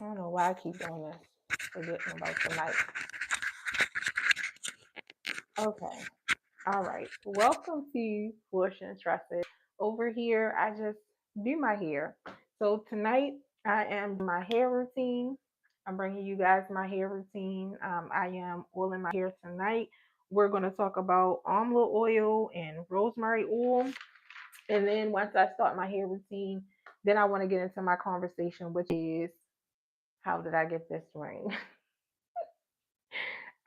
I don't know why I keep doing this. Forgetting about tonight. Okay. All right. Welcome to Portion Trusted. Over here, I just do my hair. So tonight, I am my hair routine. I'm bringing you guys my hair routine. I am oiling my hair tonight. We're going to talk about almond oil and rosemary oil. And then once I start my hair routine, then I want to get into my conversation, which is how did I get this ring?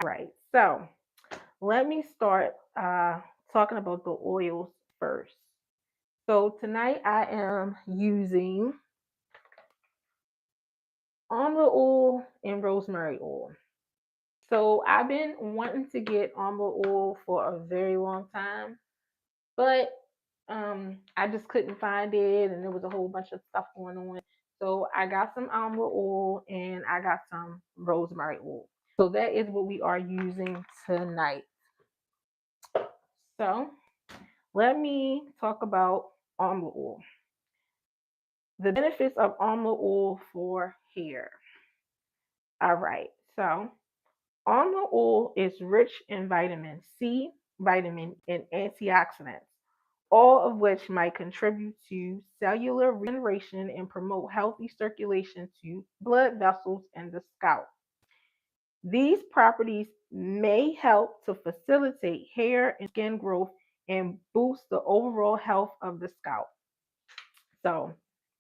All right. So let me start talking about the oils first. So tonight I am using almond oil and rosemary oil. So I've been wanting to get almond oil for a very long time, but I just couldn't find it, and there was a whole bunch of stuff going on. So I got some almond oil and I got some rosemary oil. So that is what we are using tonight. So let me talk about almond oil. The benefits of almond oil for hair. All right. So almond oil is rich in vitamin C, vitamin, and antioxidants, all of which might contribute to cellular regeneration and promote healthy circulation to blood vessels and the scalp. These properties may help to facilitate hair and skin growth and boost the overall health of the scalp. So,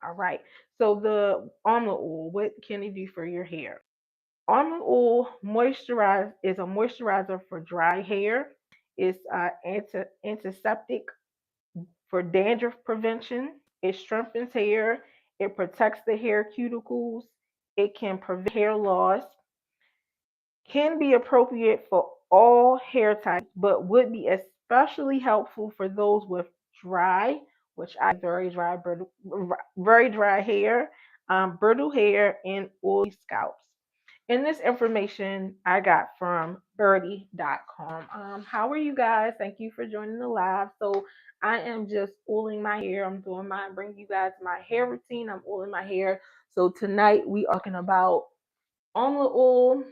all right. So the almond oil, what can it do for your hair? Almond oil moisturize is a moisturizer for dry hair. It's antiseptic for dandruff prevention. It strengthens hair. It protects the hair cuticles. It can prevent hair loss. Can be appropriate for all hair types, but would be especially helpful for those with dry, which I very dry, very dry hair, brittle hair, and oily scalps. And this information I got from birdie.com. How are you guys? Thank you for joining the live. So I am just oiling my hair. I'm doing mine, bring you guys my hair routine. I'm oiling my hair. So tonight we are talking about almond oil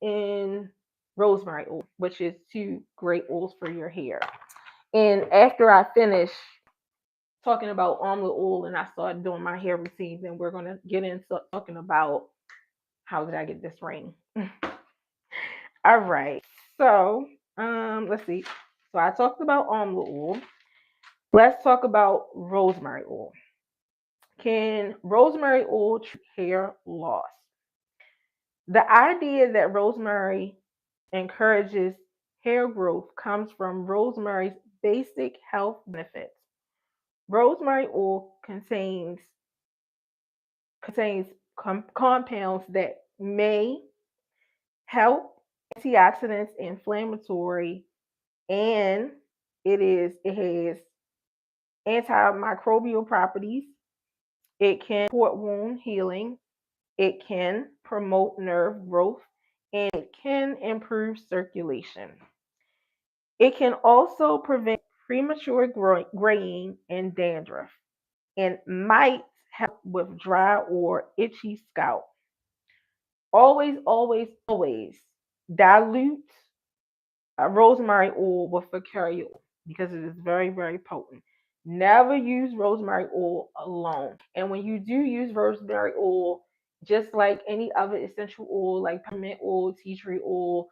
and rosemary oil, which is two great oils for your hair. And after I finish talking about almond oil and I start doing my hair routine, then we're going to get into talking about how did I get this ring. All right. So let's see. So I talked about almond oil. Let's talk about rosemary oil. Can rosemary oil treat hair loss? The idea that rosemary encourages hair growth comes from rosemary's basic health benefits. Rosemary oil contains compounds that may help antioxidants, inflammatory, and it has antimicrobial properties. It can support wound healing. It can promote nerve growth, and it can improve circulation. It can also prevent premature graying and dandruff and might help with dry or itchy scalp. Always, always, always dilute rosemary oil with fecarial oil because it is very, very potent. Never use rosemary oil alone. And when you do use rosemary oil, just like any other essential oil, like peppermint oil, tea tree oil,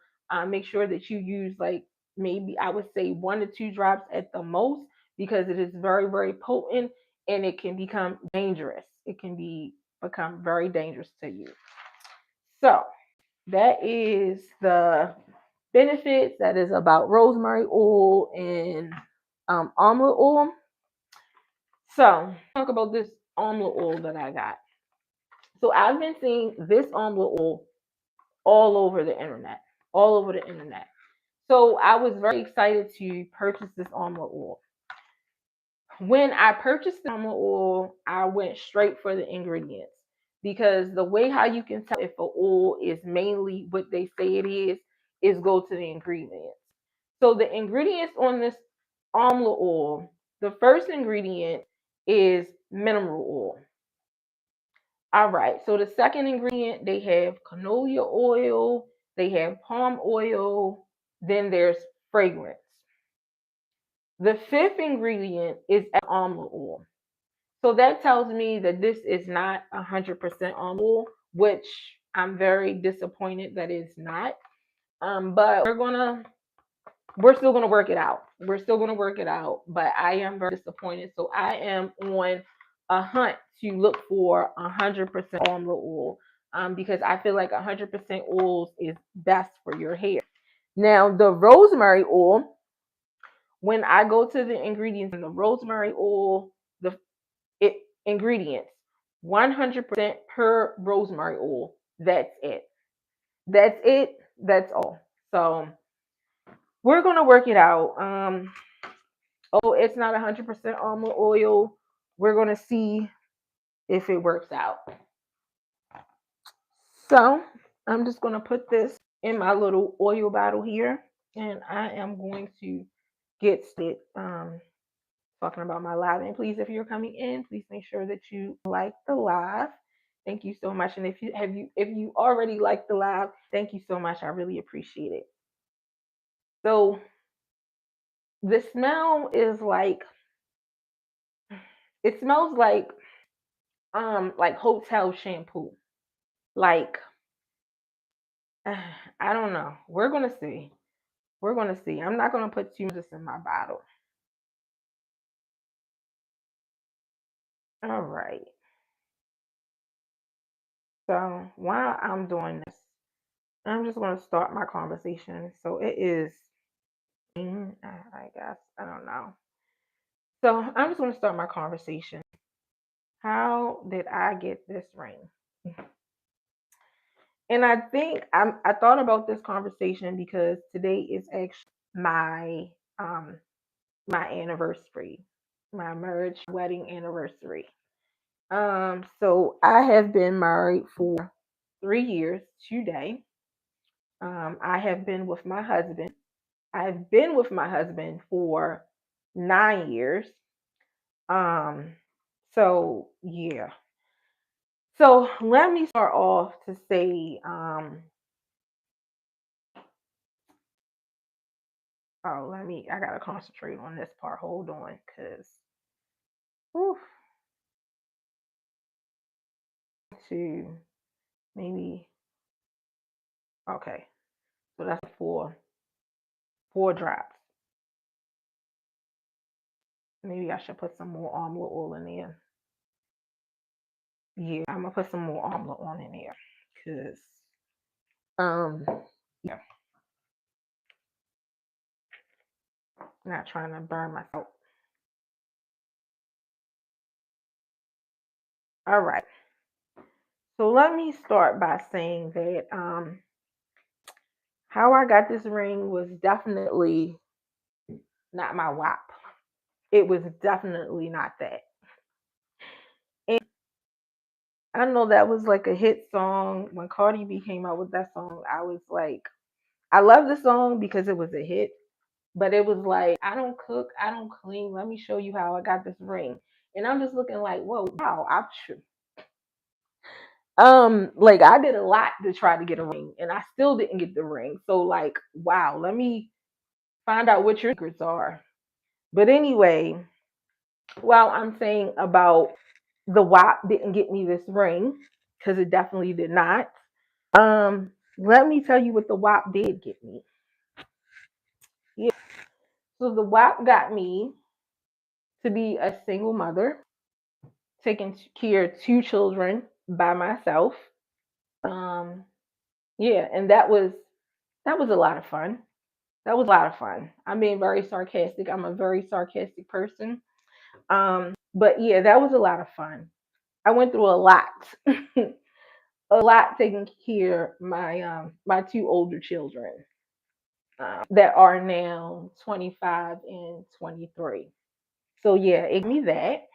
make sure that you use like maybe I would say 1 to 2 drops at the most because it is very, very potent and it can become dangerous. It can become very dangerous to you. So that is the benefits. That is about rosemary oil and almond oil. So talk about this almond oil that I got. So I've been seeing this almond oil all over the internet, all over the internet. So I was very excited to purchase this almond oil. When I purchased the almond oil, I went straight for the ingredients because the way how you can tell if an oil is mainly what they say it is go to the ingredients. So the ingredients on this almond oil, the first ingredient is mineral oil. All right. So the second ingredient, they have canola oil, they have palm oil, then there's fragrance. The fifth ingredient is almond oil. So that tells me that this is not 100% almond oil, which I'm very disappointed that it's not. But we're still gonna work it out. We're still gonna work it out. But I am very disappointed. So I am on a hunt to look for 100% almond oil, because I feel like 100% oils is best for your hair. Now the rosemary oil, when I go to the ingredients in the rosemary oil, the ingredients 100% pure rosemary oil. That's it. That's it. That's all. So we're gonna work it out. Oh, it's not 100% almond oil. We're gonna see if it works out. So I'm just gonna put this in my little oil bottle here, and I am going to get it. Talking about my live. And please, if you're coming in, please make sure that you like the live. Thank you so much. And if you already like the live, thank you so much. I really appreciate it. So the smell is like, it smells like hotel shampoo. Like I don't know. We're gonna see. We're gonna see. I'm not gonna put too much in my bottle. All right. So while I'm doing this, I'm just gonna start my conversation. So it is, I guess, I don't know. So I'm just gonna start my conversation. How did I get this ring? And I think I thought about this conversation because today is actually my um my anniversary, my marriage wedding anniversary. So I have been married for 3 years today. I have been with my husband. I've been with my husband for 9 years. Um, so yeah. So let me start off to say, I gotta concentrate on this part. Hold on, cause whew, to maybe okay. So that's four drops. Maybe I should put some more almond oil in there. Yeah, I'm gonna put some more almond oil in there, cause um, yeah, not trying to burn myself. All right. So let me start by saying that how I got this ring was definitely not my WAP. It was definitely not that. And I know that was like a hit song. When Cardi B came out with that song, I was like, I love the song because it was a hit, but it was like, I don't cook, I don't clean. Let me show you how I got this ring. And I'm just looking like, whoa, wow, like I did a lot to try to get a ring and I still didn't get the ring. So like, wow, let me find out what your secrets are. But anyway, while I'm saying about the WAP didn't get me this ring, because it definitely did not. Let me tell you what the WAP did get me. Yeah. So the WAP got me to be a single mother, taking care of two children by myself. Um, yeah, and that was a lot of fun. That was a lot of fun. I'm being very sarcastic. I'm a very sarcastic person. But yeah, that was a lot of fun. I went through a lot, a lot taking care of my two older children that are now 25 and 23. So yeah, it got me that.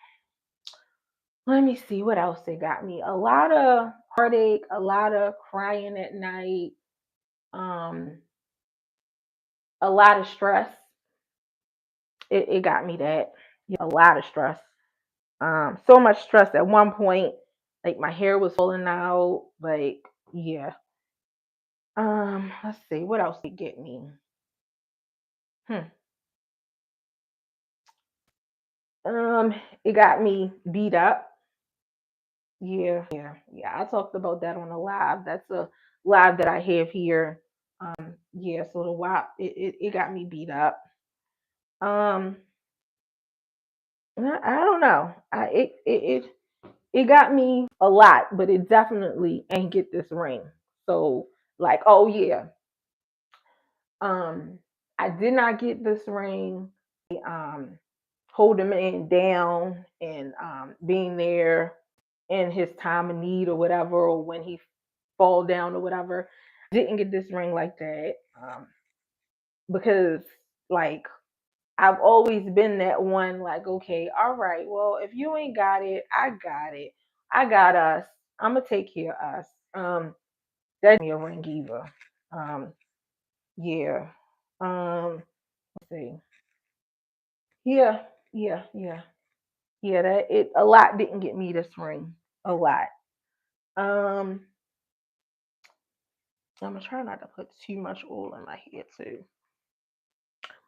Let me see what else it got me. A lot of heartache, a lot of crying at night, um, a lot of stress. It got me that. Yeah, a lot of stress. So much stress at one point. Like my hair was falling out. Like, yeah. Let's see, what else did it get me? Hmm. Um, it got me beat up. Yeah. I talked about that on a live. That's a live that I have here. Yeah, so the WAP, it got me beat up. Um, I don't know. It got me a lot, but it definitely ain't get this ring. So like, oh yeah, um, I did not get this ring. Hold a man down and being there in his time of need or whatever, or when he fall down or whatever. Didn't get this ring like that because like I've always been that one, like, okay, all right, well, if you ain't got it, I got it. I got us. I'm gonna take care of us. That's me a ring either. Um, yeah. Let's see. Yeah, yeah. Yeah, that it a lot didn't get me this ring. A lot. Um, I'm gonna try not to put too much oil in my head too.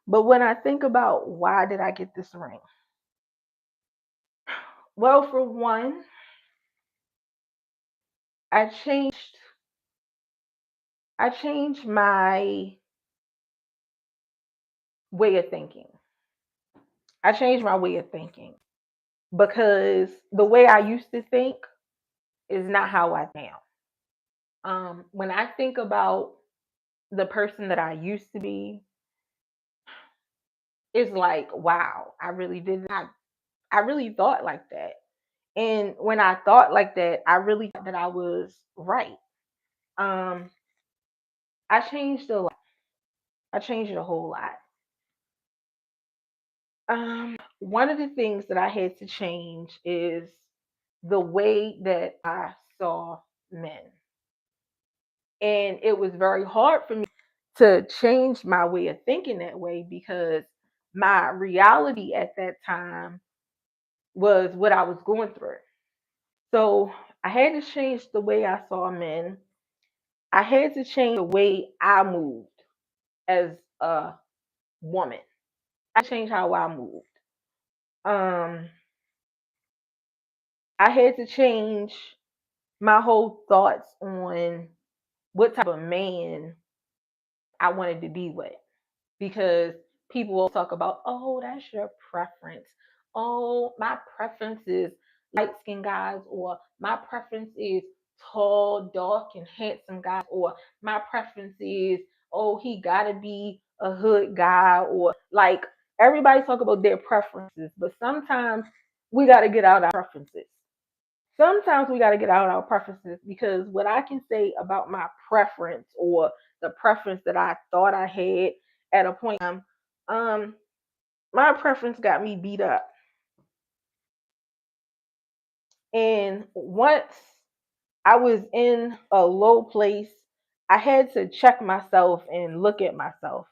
But when I think about why did I get this ring? Well, for one, I changed I changed my way of thinking. I changed my way of thinking because the way I used to think is not how I now. When I think about the person that I used to be, it's like, wow, I really did not. I really thought like that. And when I thought like that, I really thought that I was right. Um, I changed a lot. I changed a whole lot. One of the things that I had to change is the way that I saw men. And it was very hard for me to change my way of thinking that way because my reality at that time was what I was going through. So I had to change the way I saw men. I had to change the way I moved as a woman. I changed how I moved. Um, I had to change my whole thoughts on what type of man I wanted to be with because people will talk about, oh, that's your preference. Oh, my preference is light skinned guys, or my preference is tall, dark, and handsome guys, or my preference is, oh, he gotta be a hood guy, or like everybody talk about their preferences, but sometimes we gotta get out our preferences. Sometimes we got to get out our preferences because what I can say about my preference or the preference that I thought I had at a point in time, um, my preference got me beat up. And once I was in a low place, I had to check myself and look at myself.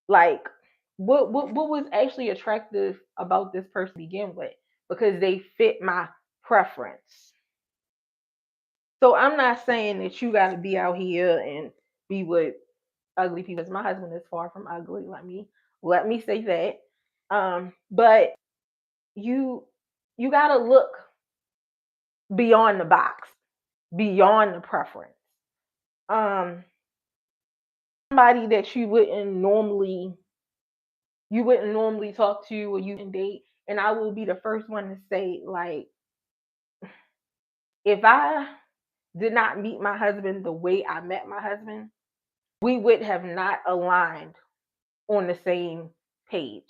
Like, what was actually attractive about this person to begin with? Because they fit my preference. So I'm not saying that you got to be out here and be with ugly people. 'Cause my husband is far from ugly. Let me say that. But you you got to look beyond the box, beyond the preference. Um, Somebody that you wouldn't normally talk to or you can date, and I will be the first one to say, like, if I did not meet my husband the way I met my husband, we would have not aligned on the same page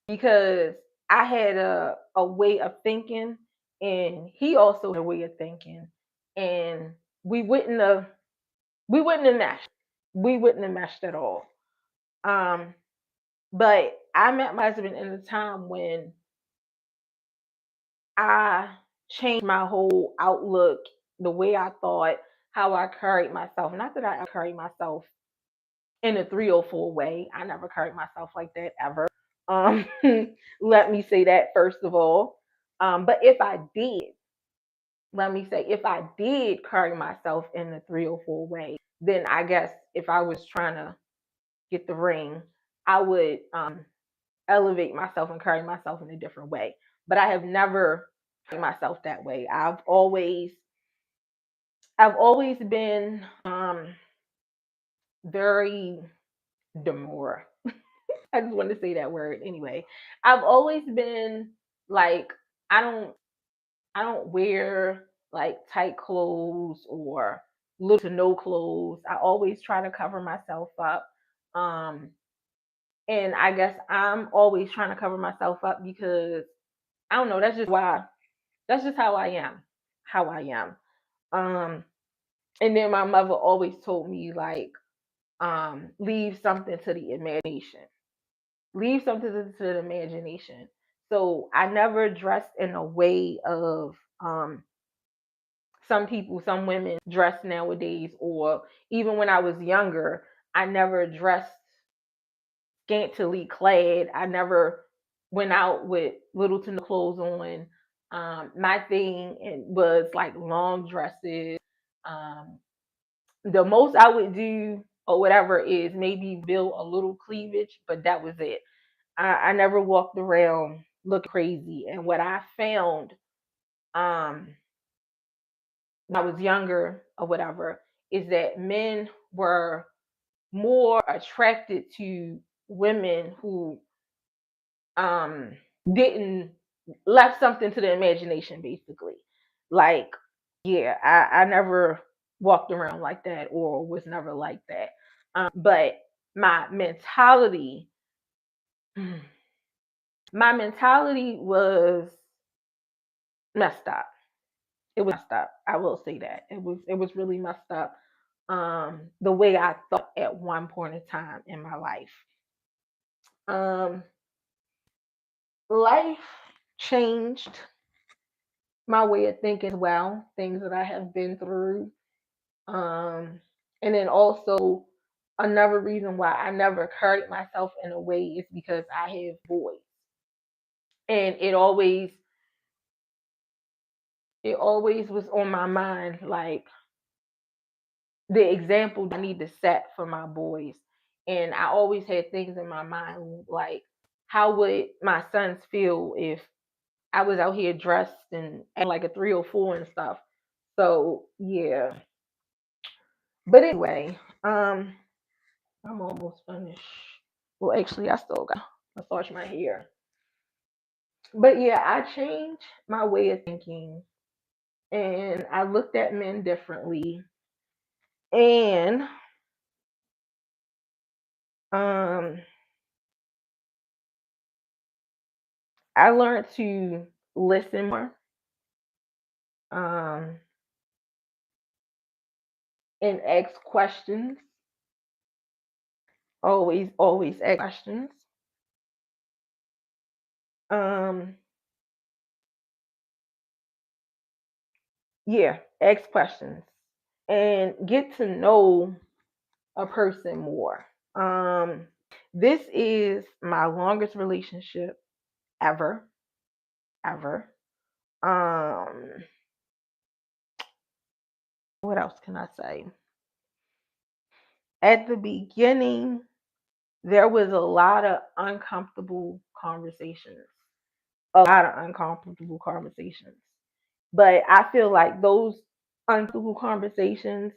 because I had a way of thinking and he also had a way of thinking, and we wouldn't have we wouldn't have meshed. We wouldn't have meshed at all. Um but I met my husband in a time when I changed my whole outlook, the way I thought, how I carried myself. Not that I carried myself in a 304 way. I never carried myself like that ever. Um, let me say that first of all. But if I did, let me say, if I did carry myself in a 304 way, then I guess if I was trying to get the ring, I would elevate myself and carry myself in a different way. But I have never carried myself that way. I've always been very demure. I just wanted to say that word anyway. I've always been like, I don't I don't wear like tight clothes or little to no clothes. I always try to cover myself up. Um and I guess I'm always trying to cover myself up because I don't know, that's just how I am. How I am. Um and then my mother always told me like leave something to the imagination. Leave something to the imagination. So I never dressed in a way of some people, some women dress nowadays, or even when I was younger, I never dressed scantily clad. I never went out with little to no clothes on. My thing was like long dresses. Um, the most I would do or whatever is maybe build a little cleavage, but that was it. I never walked around looking crazy. And what I found um, when I was younger or whatever is that men were more attracted to women who um, didn't left something to the imagination, basically. Like, yeah, I never walked around like that or was never like that. But my mentality, my mentality was messed up. It was messed up. I will say that. It was really messed up. The way I thought at one point in time in my life. Um Life changed my way of thinking as well, things that I have been through. Um and then also another reason why I never carried myself in a way is because I have boys. And it always was on my mind like the example I need to set for my boys. And I always had things in my mind like, how would my sons feel if I was out here dressed and acting like a 304 and stuff? So yeah. But anyway, I'm almost finished. Well, actually, I still got to massage my hair. But yeah, I changed my way of thinking, and I looked at men differently. And um, I learned to listen more, um, and ask questions. Always ask questions. Um, yeah, ask questions and get to know a person more. Um, this is my longest relationship ever, ever. Um, what else can I say? At the beginning, there was a lot of uncomfortable conversations, a lot of uncomfortable conversations. But I feel like those uncomfortable conversations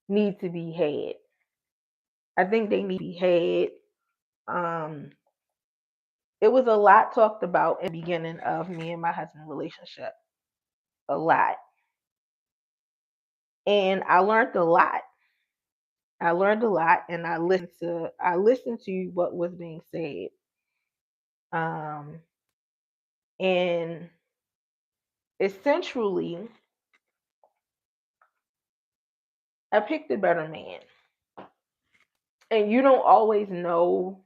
need to be had. I think they need to be had. Um, it was a lot talked about in the beginning of me and my husband relationship. A lot. And I learned a lot. I learned a lot and I listened to what was being said. Um and essentially I picked a better man. And you don't always know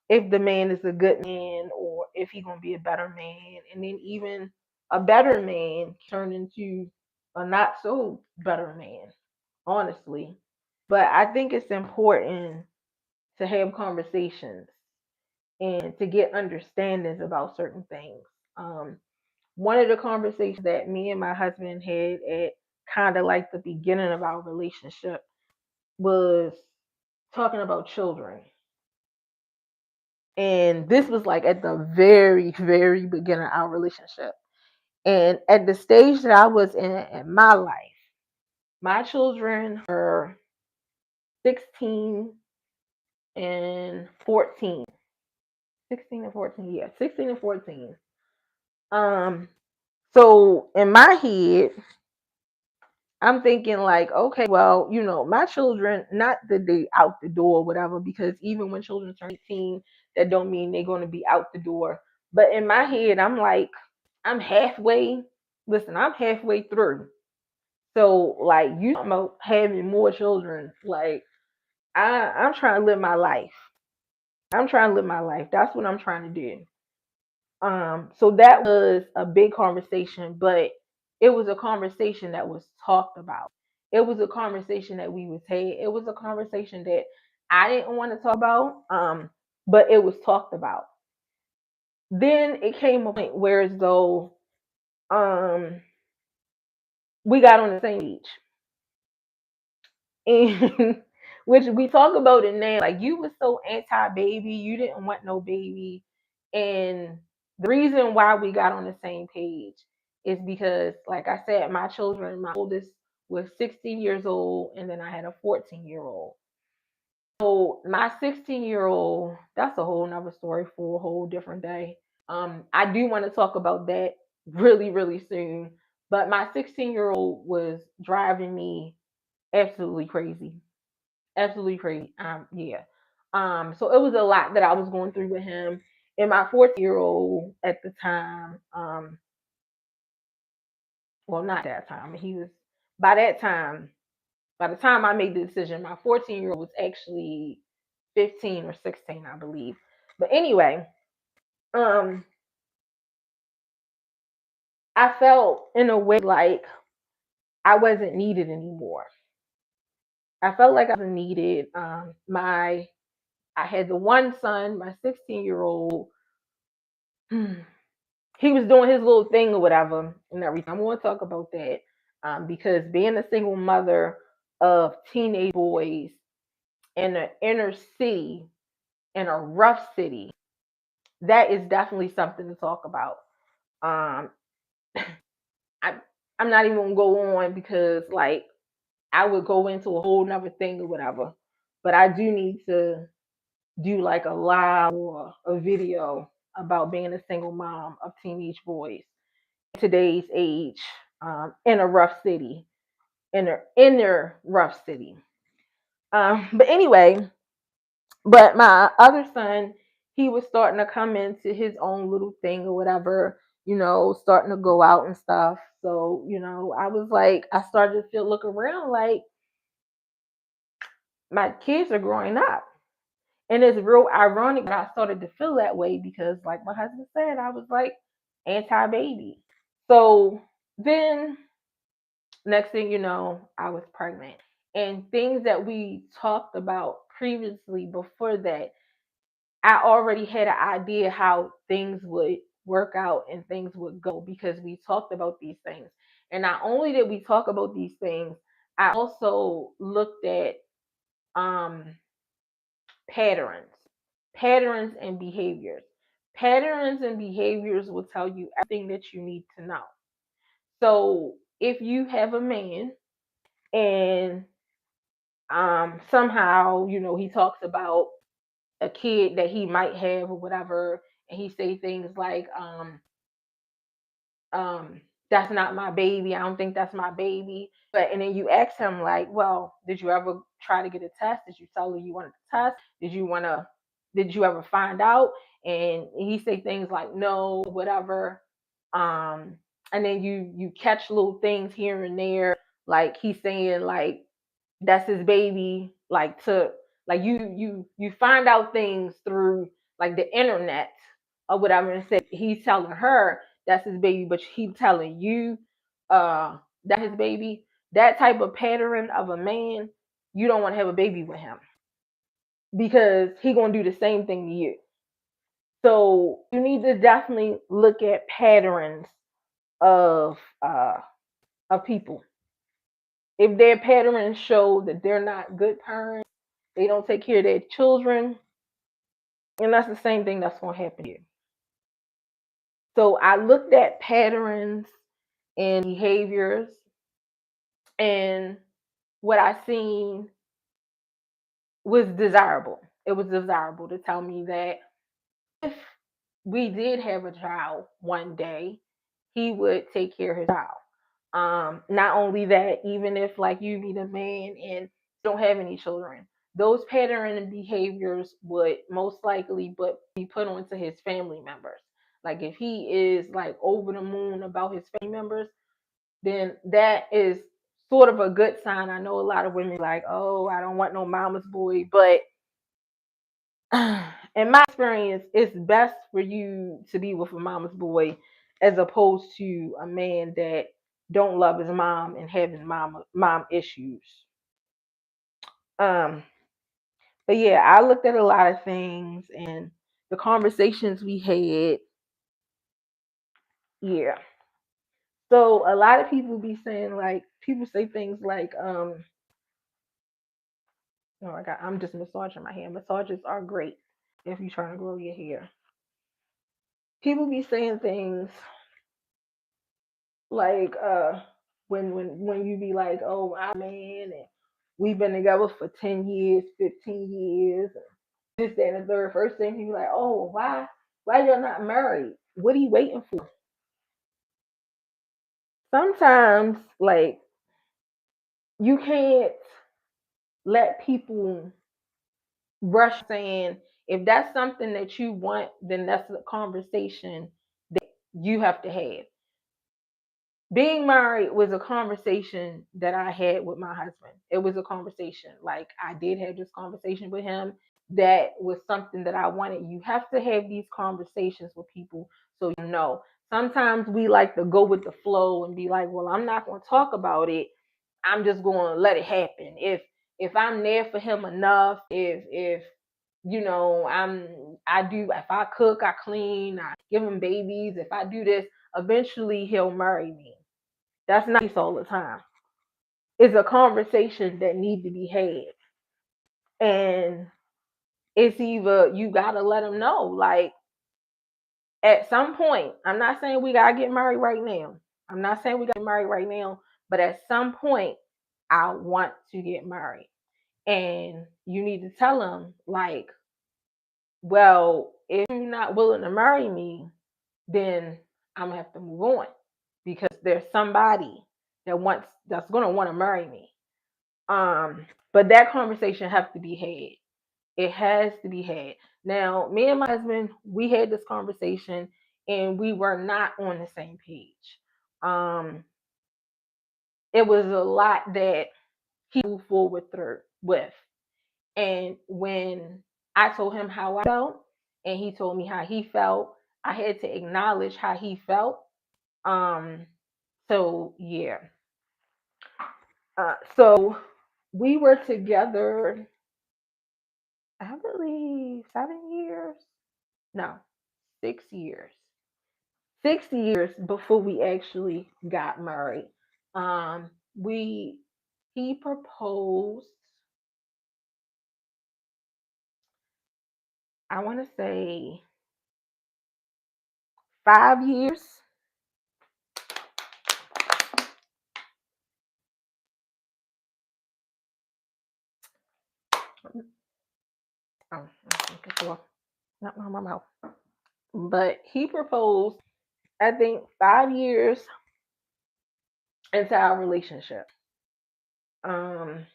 if the man is a good man or if he's gonna be a better man. And then even a better man turn into a not so better man, honestly. But I think it's important to have conversations and to get understandings about certain things. Um, one of the conversations that me and my husband had at kind of like the beginning of our relationship was talking about children. And this was like at the very, very beginning of our relationship. And at the stage that I was in my life, my children were 16 and 14. 16 and 14, yeah, 16 and 14. Um, so in my head, I'm thinking like, okay, well, my children, not that they out the door or whatever, because even when children turn 18, that don't mean they're going to be out the door. But in my head, I'm like, I'm halfway. Listen, I'm halfway through. So like, you talking about having more children? Like, I'm trying to live my life. I'm trying to live my life. That's what I'm trying to do. So that was a big conversation, but it was a conversation that was talked about. It was a conversation that we was had. It was a conversation that I didn't want to talk about, but it was talked about. Then it came a point where as though um we got on the same page. And which we talk about it now, like you was so anti baby, you didn't want no baby. And the reason why we got on the same page is because, like I said, my children, my oldest was 16 years old, and then I had a 14-year-old. So my 16-year-old, that's a whole nother story for a whole different day. I do want to talk about that really, really soon. But my 16-year-old was driving me absolutely crazy, absolutely crazy. Yeah. So it was a lot that I was going through with him. And my 14-year-old at the time, well, not that time. He was by that time. By the time I made the decision, my 14-year-old was actually 15 or 16, I believe. But anyway, um, I felt in a way like I wasn't needed anymore. I felt like I wasn't needed. I had the one son, my 16-year-old. He was doing his little thing or whatever and everything. I'm going to talk about that because being a single mother of teenage boys in an inner city, in a rough city, that is definitely something to talk about. Um, I, I'm not even going to go on because, like, I would go into a whole nother thing or whatever. But I do need to do like a live or a video about being a single mom of teenage boys today's age, in a rough city, in a inner rough city. But anyway, but my other son, he was starting to come into his own little thing or whatever, starting to go out and stuff. So, I was like, I started to look around like my kids are growing up. And it's real ironic that I started to feel that way because, like my husband said, I was like anti baby. So then next thing you know, I was pregnant. And things that we talked about previously before that, I already had an idea how things would work out and things would go because we talked about these things. And not only did we talk about these things, I also looked at um, patterns, patterns and behaviors. Patterns and behaviors will tell you everything that you need to know. So if you have a man and somehow he talks about a kid that he might have or whatever, and he say things like um that's not my baby, I don't think that's my baby. But and then you ask him like, well, did you ever try to get a test? Did you tell her you wanted to test? Did you ever find out? And he say things like no, whatever. um and then you catch little things here and there, like he's saying like that's his baby, like to like you find out things through like the internet or whatever, and say he's telling her that's his baby, but he telling you that his baby. That type of pattern of a man, you don't want to have a baby with him because he gonna do the same thing to you. So you need to definitely look at patterns of people. If their patterns show that they're not good parents, they don't take care of their children, and that's the same thing that's going to happen here. So I looked at patterns and behaviors, and what I seen was desirable. It was desirable to tell me that if we did have a child one day, he would take care of his child. Not only that, even if like you meet a man and don't have any children, those pattern and behaviors would most likely but be put onto his family members. Like if he is like over the moon about his family members, then that is sort of a good sign. I know a lot of women like, oh, I don't want no mama's boy, but in my experience, it's best for you to be with a mama's boy as opposed to a man that don't love his mom and having mom issues. Um, but yeah, I looked at a lot of things and the conversations we had. Yeah. So a lot of people be saying like people say things like, oh my god, I'm just massaging my hair. Massages are great if you're trying to grow your hair. People be saying things like when you be like, oh, I'm a man and we've been together for 10 years, 15 years, and this, that, and the third. First thing you be like, oh, why you're not married? What are you waiting for? Sometimes like you can't let people rush saying if that's something that you want, then that's the conversation that you have to have. Being married was a conversation that I had with my husband. It was a conversation. Like I did have this conversation with him. That was something that I wanted. You have to have these conversations with people so you know. Sometimes we like to go with the flow and be like, well, I'm not going to talk about it. I'm just going to let it happen. If I'm there for him enough, if you know, I do if I cook, I clean, I give him babies, if I do this, eventually he'll marry me. That's not all the time. It's a conversation that need to be had. And it's either you gotta let them know, like at some point, I'm not saying we gotta get married right now. I'm not saying we gotta get married right now, but at some point, I want to get married. And you need to tell them, like, well, if you're not willing to marry me, then I'm gonna have to move on because there's somebody that's gonna want to marry me. But that conversation has to be had. It has to be had. Now, me and my husband, we had this conversation and we were not on the same page. Um, it was a lot that he moved forward through with. And when I told him how I felt and he told me how he felt, I had to acknowledge how he felt. Um, so yeah. So we were together, I believe 7 years. No, 6 years. 6 years before we actually got married. We He proposed, I want to say 5 years. Oh, I think it's not my mouth. But he proposed, I think, 5 years into our relationship. Um,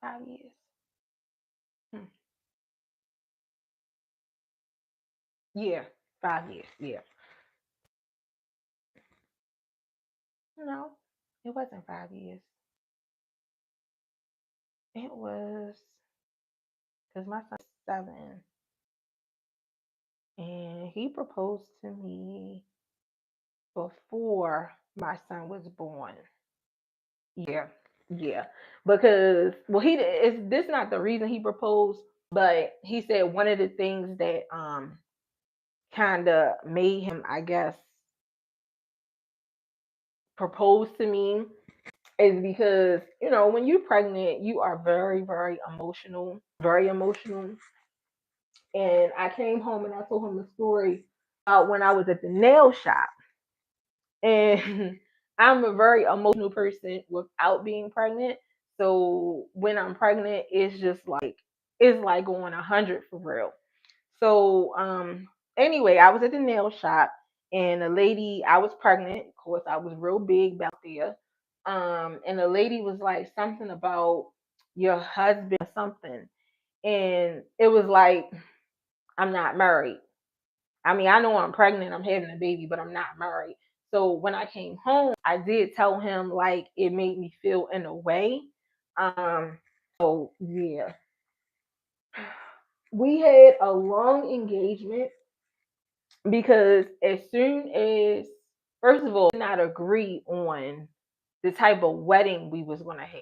5 years. Hmm. Yeah, 5 years. Yeah. No, it wasn't 5 years. It was because my son's 7, and he proposed to me before my son was born. Yeah, yeah. Because well, he is this not the reason he proposed, but he said one of the things that kind of made him, I guess, propose to me is because, when you're pregnant, you are very, very emotional, very emotional. And I came home and I told him the story about when I was at the nail shop. And I'm a very emotional person without being pregnant. So when I'm pregnant, it's just like, it's like going 100 for real. So anyway, I was at the nail shop and the lady, I was pregnant. Of course, I was real big back there. And the lady was like something about your husband or something. And it was like, I'm not married. I mean, I know I'm pregnant, I'm having a baby, but I'm not married. So when I came home, I did tell him like it made me feel in a way. Um, so yeah, we had a long engagement because as soon as, first of all, we did not agree on the type of wedding we was gonna have.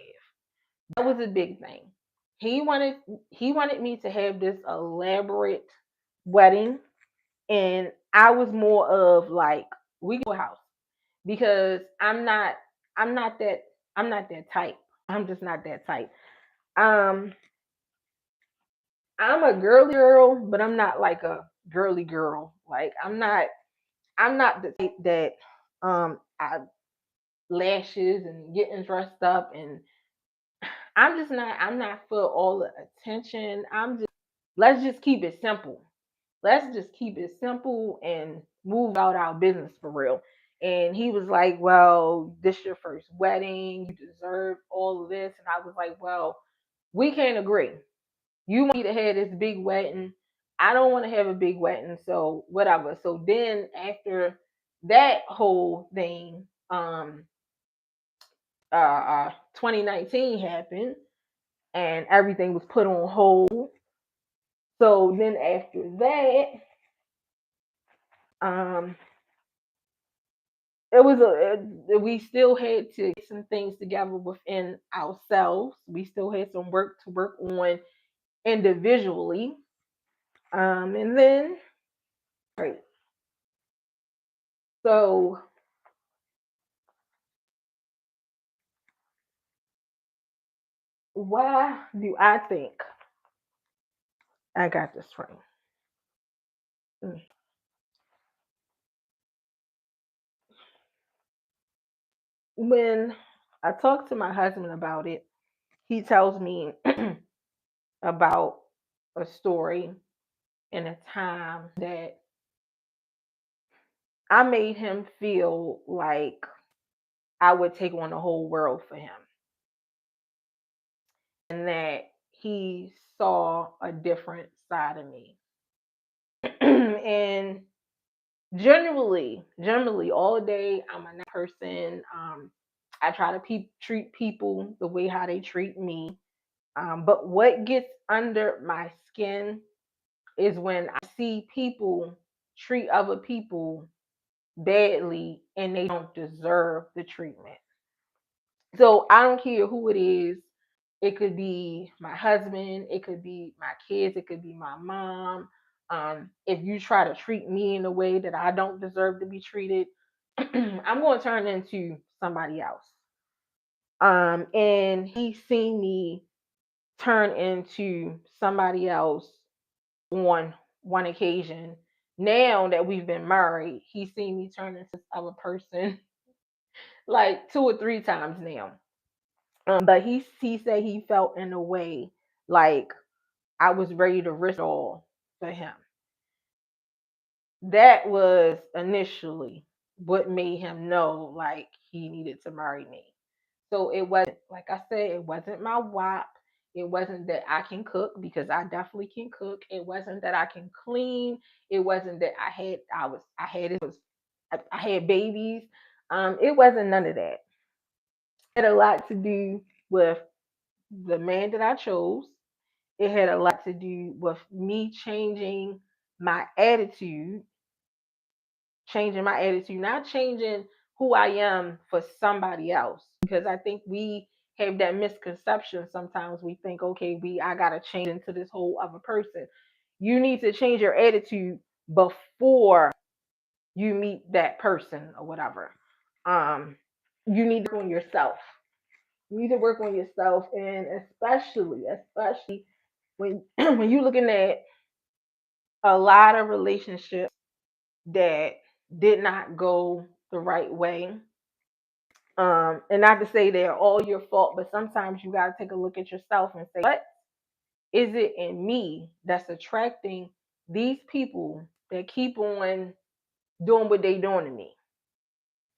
That was a big thing. He wanted he wanted me to have this elaborate wedding, and I was more of like, we go to a house because I'm not that I'm not that type. I'm just not that type. Um I'm a girly girl, but I'm not like a girly girl. Like I'm not the type that I lashes and getting dressed up, and I'm not for all the attention. Let's just keep it simple. Let's just keep it simple and move out our business for real. And he was like, well, this your first wedding. You deserve all of this. And I was like, well, we can't agree. You want me to have this big wedding. I don't want to have a big wedding. So whatever. So then after that whole thing, 2019 happened and everything was put on hold. So then after that, um, it was we still had to get some things together within ourselves. We still had some work to work on individually. And then right. So why do I think I got this ring? Mm. When I talk to my husband about it, he tells me about a story and a time that I made him feel like I would take on the whole world for him, and that he saw a different side of me. And generally, all day, I'm a nice person. I try to treat people the way how they treat me. But what gets under my skin is when I see people treat other people badly and they don't deserve the treatment. So I don't care who it is. It could be my husband, it could be my kids, it could be my mom. If you try to treat me in a way that I don't deserve to be treated, I'm going to turn into somebody else. And he's seen me turn into somebody else on one occasion. Now that we've been married, he's seen me turn into this other person like two or three times now. But he said he felt in a way like I was ready to risk it all for him. That was initially what made him know like he needed to marry me. So it wasn't, like I said, it wasn't my WAP. It wasn't that I can cook because I definitely can cook. It wasn't that I can clean. It wasn't that I had it was I had babies. It wasn't none of that. It had a lot to do with the man that I chose. It had a lot to do with me my attitude, changing my attitude, not changing who I am for somebody else. Because I think we have that misconception sometimes. We think, okay, I gotta change into this whole other person. You need to change your attitude before you meet that person or whatever. You need to work on yourself. You need to work on yourself, and especially when when you're looking at a lot of relationships that did not go the right way. And not to say they're all your fault, but sometimes you gotta take a look at yourself and say, what is it in me that's attracting these people that keep on doing what they doing to me?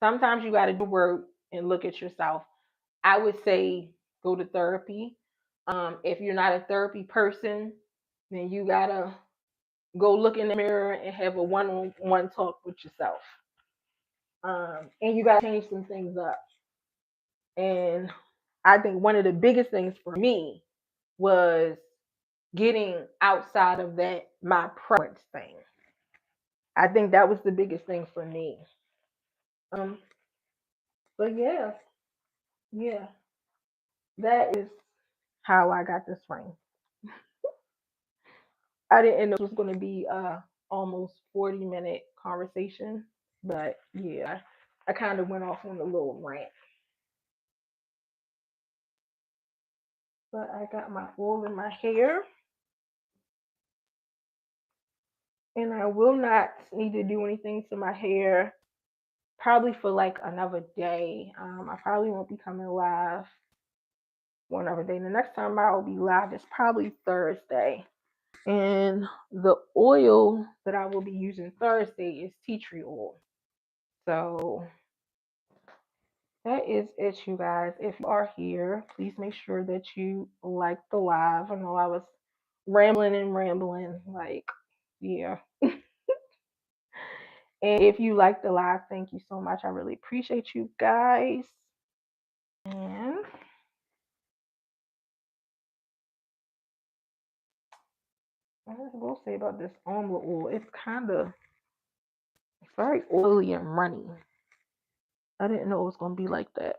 Sometimes you gotta do work and look at yourself. I would say go to therapy. If you're not a therapy person, then you gotta go look in the mirror and have a one-on-one talk with yourself. And you gotta change some things up. And I think one of the biggest things for me was getting outside of that my preference thing. I think that was the biggest thing for me. Um, but yeah, yeah, that is how I got this ring. I didn't know this was going to be a almost 40-minute conversation, but yeah, I kind of went off on a little rant. But I got my oil in my hair, and I will not need to do anything to my hair probably for like another day. I probably won't be coming live one other day. The next time I will be live is probably Thursday. And the oil that I will be using Thursday is tea tree oil. So that is it, you guys. If you are here, please make sure that you like the live. I know I was rambling and rambling, like, yeah. And if you like the live, thank you so much. I really appreciate you guys. And what I will say about this almond oil, it's very oily and runny. I didn't know it was gonna be like that.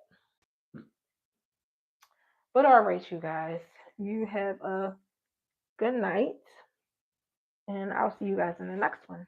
But all right, you guys, you have a good night, and I'll see you guys in the next one.